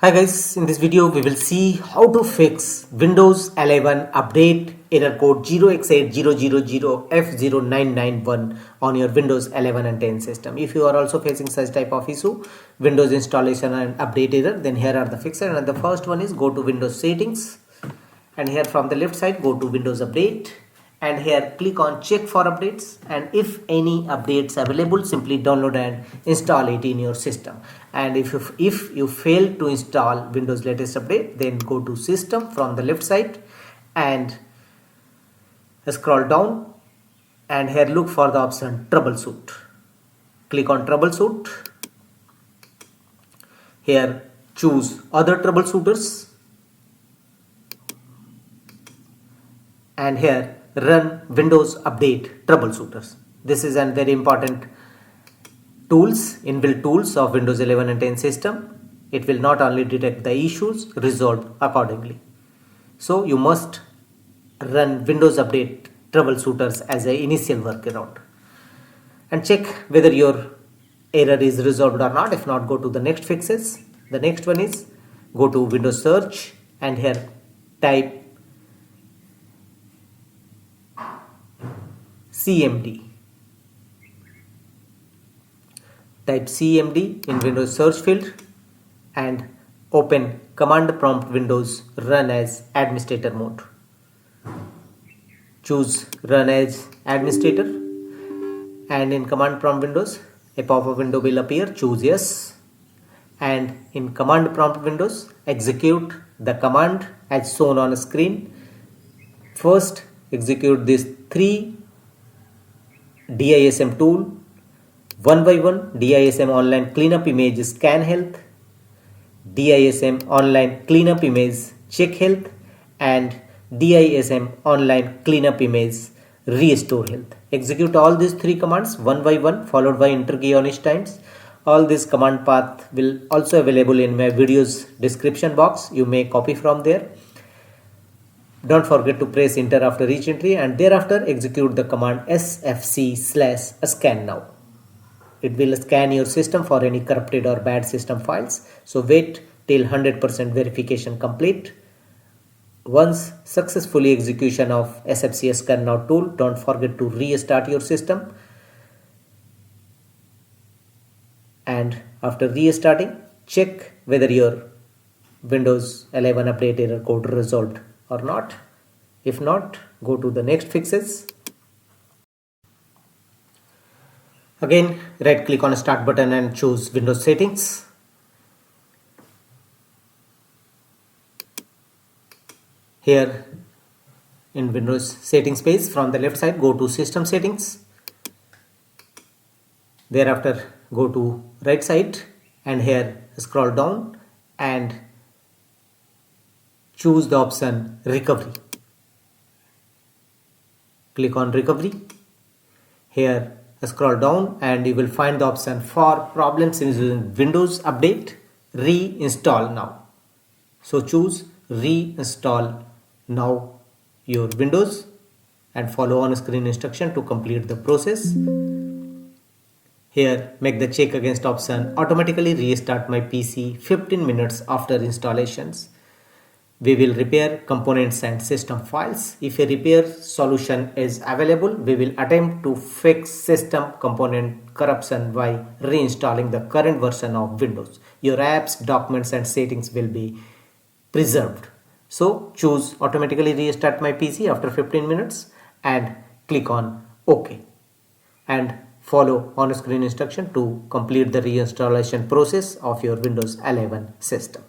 Hi guys, in this video we will see how to fix Windows 11 update error code 0x800f0991 on your Windows 11 and 10 system. If you are also facing such type of issue, Windows installation and update error, then here are the fixes. And the first one is go to Windows settings, and here from the left side go to Windows update, and here click on check for updates, and if any updates available, simply download and install it in your system. And if you fail to install Windows latest update, then go to system from the left side and scroll down, and here look for the option troubleshoot. Click on troubleshoot. Here choose other troubleshooters, and here run Windows update troubleshooters. This is a very important inbuilt tools of Windows 11 and 10 system. It will not only detect the issues, resolve accordingly. So you must run Windows update troubleshooters as an initial workaround and check whether your error is resolved or not. If not, go to the next fixes. The next one is go to Windows search, and here type CMD. Type CMD in Windows search field and open command prompt Windows run as administrator mode. Choose run as administrator, and in command prompt Windows a pop-up window will appear. Choose yes, and in command prompt Windows execute the command as shown on screen. First execute these three DISM tool one by one. DISM online cleanup image scan health, DISM online cleanup image check health, and DISM online cleanup image restore health. Execute all these three commands one by one, followed by enter key on each times. All this command path will also available in my video's description box. You may copy from there. Don't forget to press enter after each entry, and thereafter execute the command sfc/scan now. It will scan your system for any corrupted or bad system files. So wait till 100% verification complete. Once successfully execution of sfc scan now tool, don't forget to restart your system. And after restarting, check whether your Windows 11 update error code resolved or not. If not, go to the next fixes. Again, right click on start button and choose Windows settings. Here in Windows settings page from the left side, go to system settings. Thereafter go to right side, and here scroll down and choose the option recovery. Click on recovery. Here scroll down and you will find the option for problems in Windows update reinstall now. So choose reinstall now your Windows and follow on screen instruction to complete the process. Here make the check against option automatically restart my PC 15 minutes after installations. We will repair components and system files. If a repair solution is available, we will attempt to fix system component corruption by reinstalling the current version of Windows. Your apps, documents and settings will be preserved. So choose automatically restart my PC after 15 minutes and click on OK. And follow on screen instruction to complete the reinstallation process of your Windows 11 system.